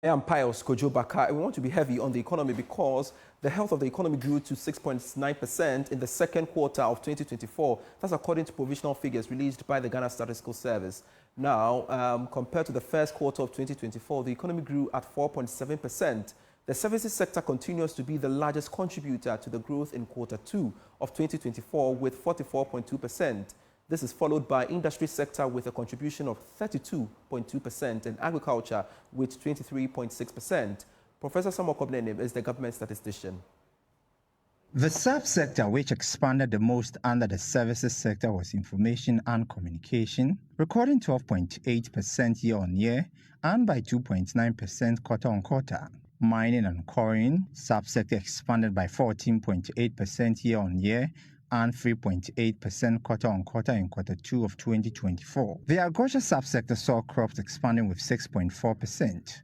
I'm Pius Kojo Baka, and we want to be heavy on the economy because the health of the economy grew to 6.9% in the second quarter of 2024. That's according to provisional figures released by the Ghana Statistical Service. Now, compared to the first quarter of 2024, the economy grew at 4.7%. The services sector continues to be the largest contributor to the growth in quarter 2 of 2024 with 44.2%. This is followed by industry sector with a contribution of 32.2% and agriculture with 23.6%. Professor Samuel Kobnenim is the government statistician. The subsector which expanded the most under the services sector was information and communication, recording 12.8% year-on-year and by 2.9% quarter-on-quarter. Mining and quarrying subsector expanded by 14.8% year-on-year and 3.8% quarter-on-quarter in quarter 2 of 2024. The agriculture subsector saw crops expanding with 6.4%.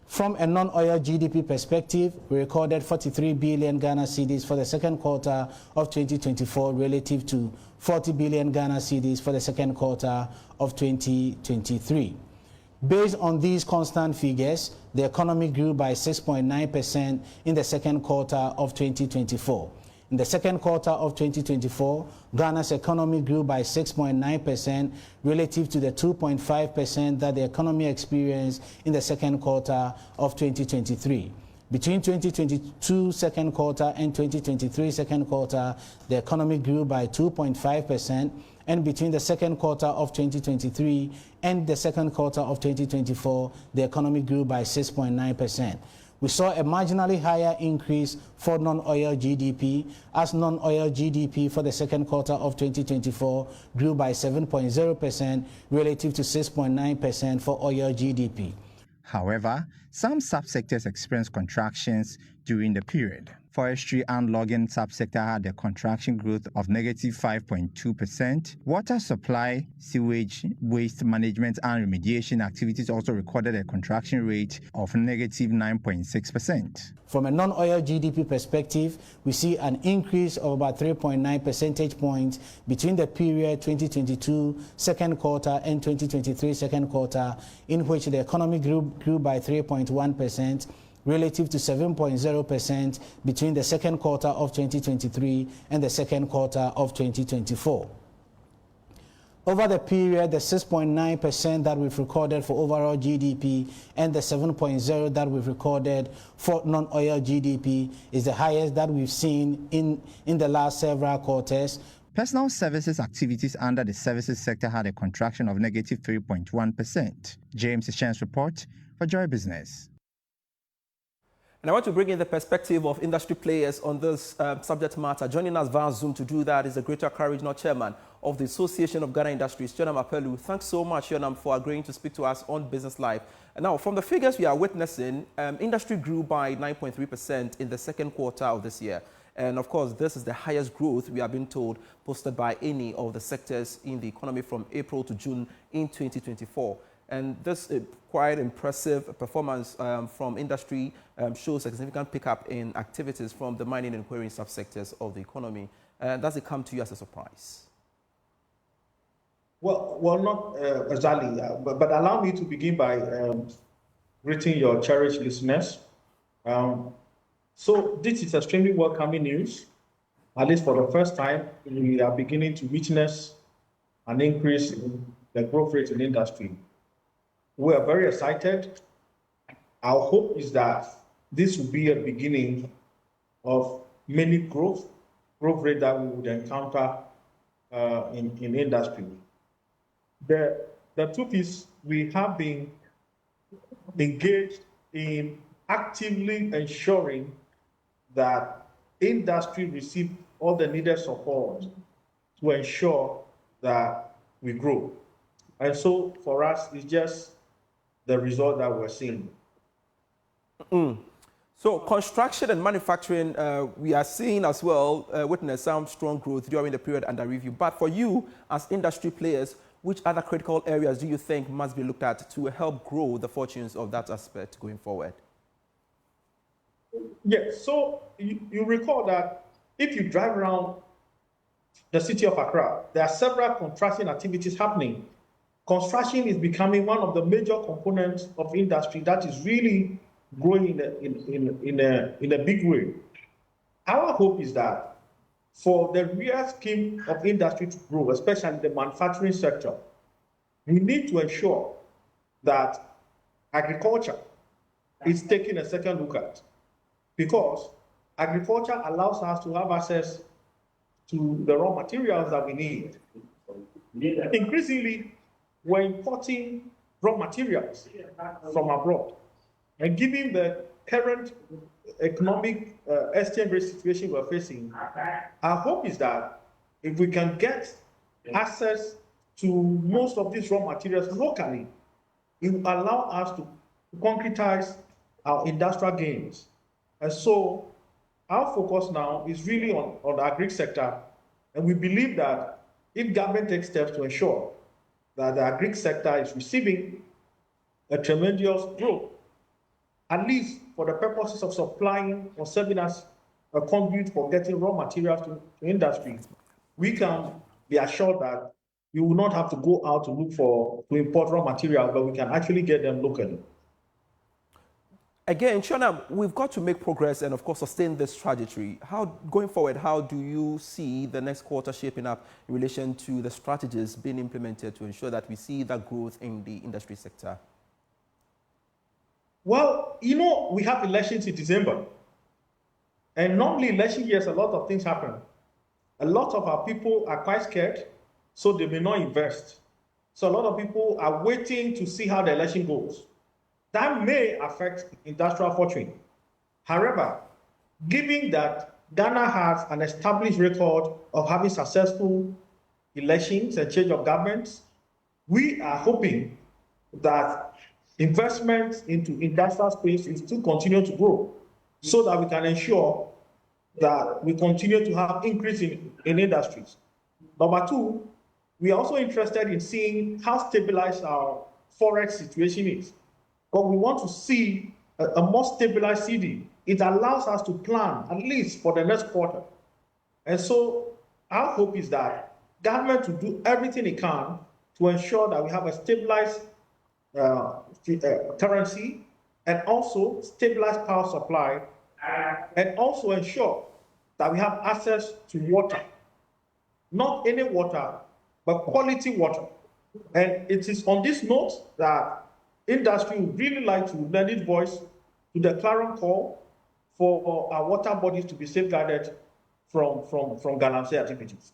From a non-oil GDP perspective, we recorded 43 billion Ghana cedis for the second quarter of 2024 relative to 40 billion Ghana cedis for the second quarter of 2023. Based on these constant figures, the economy grew by 6.9% in the second quarter of 2024. In the second quarter of 2024, Ghana's economy grew by 6.9% relative to the 2.5% that the economy experienced in the second quarter of 2023. Between 2022 second quarter and 2023 second quarter, the economy grew by 2.5%, and between the second quarter of 2023 and the second quarter of 2024, the economy grew by 6.9%. We saw a marginally higher increase for non-oil GDP, as non-oil GDP for the second quarter of 2024 grew by 7.0% relative to 6.9% for oil GDP. However, some subsectors experienced contractions during the period. Forestry and logging subsector had a contraction growth of negative 5.2%. Water supply, sewage, waste management and remediation activities also recorded a contraction rate of negative 9.6%. From a non-oil GDP perspective, we see an increase of about 3.9 percentage points between the period 2022 second quarter and 2023 second quarter, in which the economy grew by 3.1%. relative to 7.0% between the second quarter of 2023 and the second quarter of 2024. Over the period, the 6.9% that we've recorded for overall GDP and the 7.0% that we've recorded for non-oil GDP is the highest that we've seen in the last several quarters. Personal services activities under the services sector had a contraction of negative 3.1%. James Ishen's report for Joy Business. And I want to bring in the perspective of industry players on this subject matter. Joining us via Zoom to do that is the Greater Accra Regional Chairman of the Association of Ghana Industries, Yonam Apelu. Thanks so much, Yonam, for agreeing to speak to us on Business Live. And now, from the figures we are witnessing, industry grew by 9.3% in the second quarter of this year. And of course, this is the highest growth, we have been told, posted by any of the sectors in the economy from April to June in 2024. And this quite impressive performance from industry shows a significant pickup in activities from the mining and quarrying subsectors of the economy. Does it come to you as a surprise? Well, not exactly, but allow me to begin by greeting your cherished listeners. So this is extremely welcoming news. At least for the first time, we are beginning to witness an increase in the growth rate in the industry. We are very excited. Our hope is that this will be a beginning of many growth rate that we would encounter in industry. The truth is we have been engaged in actively ensuring that industry receive all the needed support to ensure that we grow. And so for us, it's just the result that we're seeing. So construction and manufacturing, we are seeing as well, witness some strong growth during the period under review. But for you, as industry players, which other critical areas do you think must be looked at to help grow the fortunes of that aspect going forward? Yes, so you recall that if you drive around the city of Accra, there are several contrasting activities happening. construction is becoming one of the major components of industry that is really growing in a big way. Our hope is that for the real scheme of industry to grow, especially the manufacturing sector, we need to ensure that agriculture is taking a second look at, because agriculture allows us to have access to the raw materials that we need. Increasingly, we're importing raw materials from abroad. And given the current economic exchange rate situation we're facing, our hope is that if we can get access to most of these raw materials locally, it will allow us to concretize our industrial gains. And so our focus now is really on the agri sector, and we believe that if government takes steps to ensure that the agri sector is receiving a tremendous growth, at least for the purposes of supplying or serving as a conduit for getting raw materials to industry, we can be assured that we will not have to go out to import raw materials, but we can actually get them locally. Again, Shona, we've got to make progress and, of course, sustain this trajectory. Going forward, how do you see the next quarter shaping up in relation to the strategies being implemented to ensure that we see that growth in the industry sector? Well, we have elections in December. And normally election years, a lot of things happen. A lot of our people are quite scared, so they may not invest. So a lot of people are waiting to see how the election goes. That may affect industrial fortune. However, given that Ghana has an established record of having successful elections and change of governments, we are hoping that investment into industrial space will still continue to grow so that we can ensure that we continue to have increase in industries. Number two, we are also interested in seeing how stabilized our forex situation is. But we want to see a more stabilized CD. It allows us to plan, at least for the next quarter. And so our hope is that government will do everything it can to ensure that we have a stabilized currency and also stabilized power supply, and also ensure that we have access to water. Not any water, but quality water. And it is on this note that industry would really like to lend its voice to the clarion call for our water bodies to be safeguarded from galamsey activities.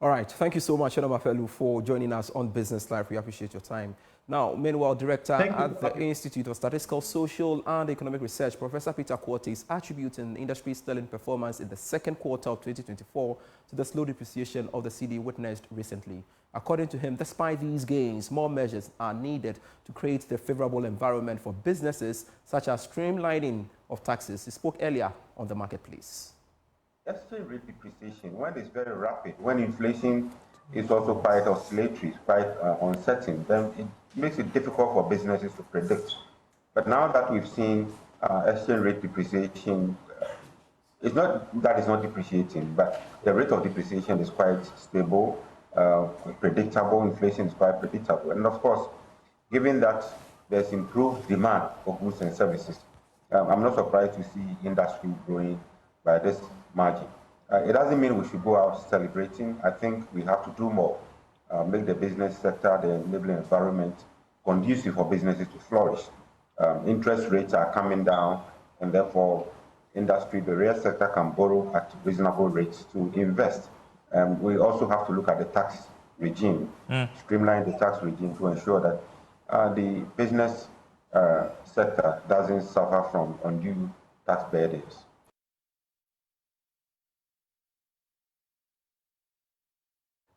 All right. Thank you so much, Shona Mapelu, for joining us on Business Live. We appreciate your time. Now, meanwhile, Director at the Institute of Statistical, Social and Economic Research, Professor Peter Quartey, is attributing the industry's sterling performance in the second quarter of 2024 to the slow depreciation of the cedi witnessed recently. According to him, despite these gains, more measures are needed to create the favorable environment for businesses, such as streamlining of taxes. He spoke earlier on the marketplace. Exchange rate depreciation, when it's very rapid, when inflation is also quite oscillatory, quite uncertain, then it makes it difficult for businesses to predict. But now that we've seen exchange rate depreciation, it's not that it's not depreciating, but the rate of depreciation is quite stable, predictable. Inflation is quite predictable. And of course, given that there's improved demand for goods and services, I'm not surprised to see industry growing by this margin. It doesn't mean we should go out celebrating. I think we have to do more, make the business sector, the enabling environment conducive for businesses to flourish. Interest rates are coming down, and therefore industry, the real sector, can borrow at reasonable rates to invest. We also have to look at the tax regime, streamline the tax regime to ensure that the business sector doesn't suffer from undue tax burdens.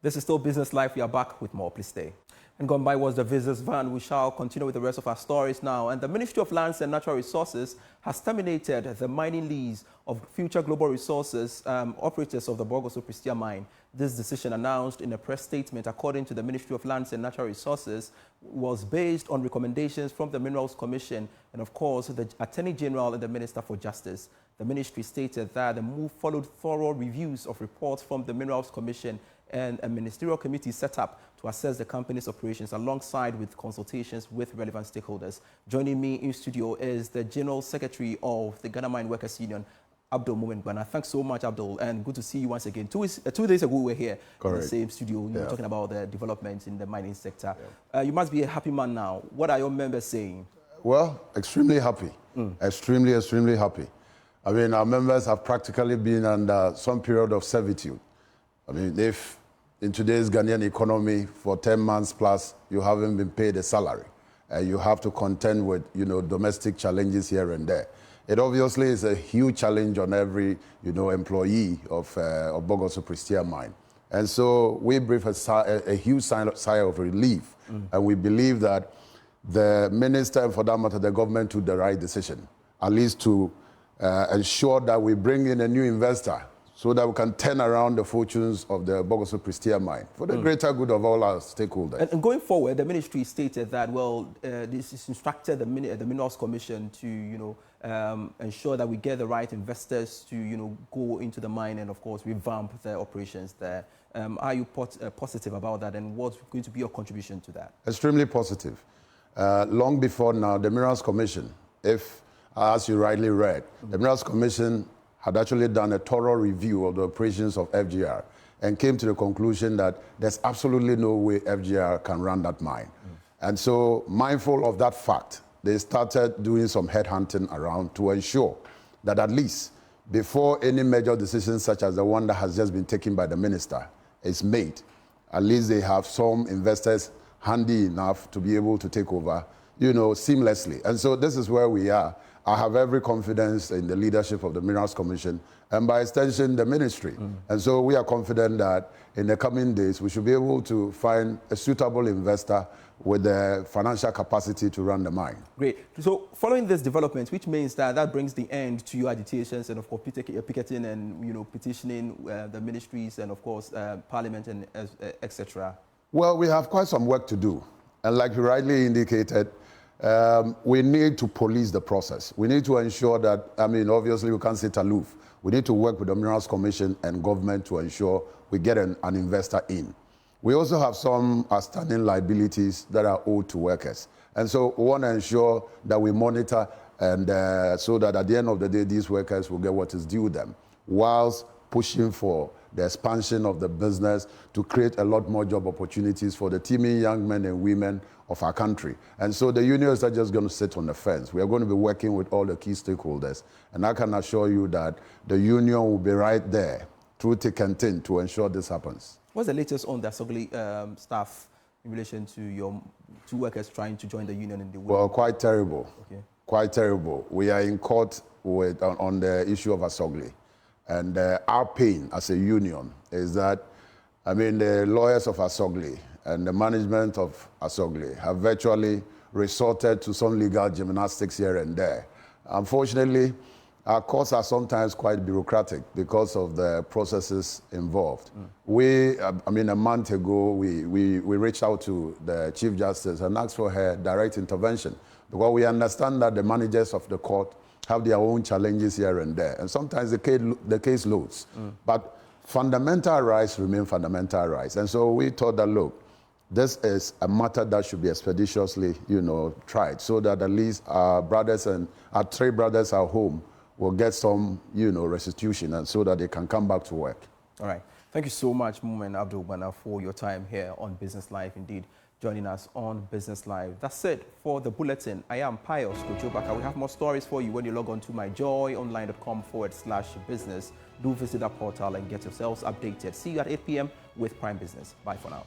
This is still Business Live. We are back with more. Please stay. And gone by was the visitors van. We shall continue with the rest of our stories now. And the Ministry of Lands and Natural Resources has terminated the mining lease of Future Global Resources operators of the Borgoso Prestea mine. This decision, announced in a press statement according to the Ministry of Lands and Natural Resources, was based on recommendations from the Minerals Commission and, of course, the Attorney General and the Minister for Justice. The ministry stated that the move followed thorough reviews of reports from the Minerals Commission and a ministerial committee set up to assess the company's operations alongside with consultations with relevant stakeholders. Joining me in studio is the General Secretary of the Ghana Mine Workers Union, Abdul Momen Gbana. Thanks so much, Abdul, and good to see you once again. 2 days ago, we were here in the same studio, talking about the developments in the mining sector. You must be a happy man now. What are your members saying? Well, extremely happy. Extremely happy. I mean, our members have practically been under some period of servitude. I mean, if in today's Ghanaian economy, for 10 months plus, you haven't been paid a salary, you have to contend with, domestic challenges here and there. It obviously is a huge challenge on every, employee of Bogoso Prestea Mine. And so we breathe a huge sigh of relief. And we believe that the minister, and for that matter, the government took the right decision, at least to ensure that we bring in a new investor so that we can turn around the fortunes of the Bogoso Prestea Mine for the greater good of all our stakeholders. And going forward, the ministry stated that, this is instructed the Minerals Commission to, ensure that we get the right investors to, go into the mine and, of course, revamp the operations there. Are you positive about that, and what's going to be your contribution to that? Extremely positive. Long before now, the Minerals Commission, as you rightly read, the Minerals Commission had actually done a thorough review of the operations of FGR and came to the conclusion that there's absolutely no way FGR can run that mine. And so, mindful of that fact, they started doing some headhunting around to ensure that at least before any major decision such as the one that has just been taken by the minister is made, at least they have some investors handy enough to be able to take over, seamlessly. And so this is where we are. I have every confidence in the leadership of the Minerals Commission and by extension the ministry. And so we are confident that in the coming days we should be able to find a suitable investor with the financial capacity to run the mine. Great. So following this development, which means that brings the end to your agitations and of course picketing and petitioning the ministries and of course Parliament and etc. Well, we have quite some work to do. And like you rightly indicated, we need to police the process. We need to ensure that, obviously we can't sit aloof. We need to work with the Minerals Commission and government to ensure we get an investor in. We also have some outstanding liabilities that are owed to workers. And so we want to ensure that we monitor and so that at the end of the day, these workers will get what is due them, whilst pushing for the expansion of the business to create a lot more job opportunities for the teeming young men and women of our country. And so the unions are just going to sit on the fence. We are going to be working with all the key stakeholders. And I can assure you that the union will be right there through thick and thin to ensure this happens. What's the latest on the Asogli staff in relation to your two workers trying to join the union in the Well, quite terrible. Okay. Quite terrible. We are in court on the issue of Asogli. And our pain as a union is that, the lawyers of Asogli and the management of Asogli have virtually resorted to some legal gymnastics here and there. Unfortunately, our courts are sometimes quite bureaucratic because of the processes involved. A month ago, we reached out to the Chief Justice and asked for her direct intervention because we understand that the managers of the court have their own challenges here and there. And sometimes the case loads. But fundamental rights remain fundamental rights. And so we thought that, look, this is a matter that should be expeditiously, tried so that at least our brothers and our 3 brothers at home will get some, restitution and so that they can come back to work. All right. Thank you so much, Momen Abdul Gbana, for your time here on Business Live. Indeed, joining us on Business Live. That's it for the bulletin. I am Pius Kojobaka. We have more stories for you when you log on to myjoyonline.com/business. Do visit our portal and get yourselves updated. See you at 8 p.m. with Prime Business. Bye for now.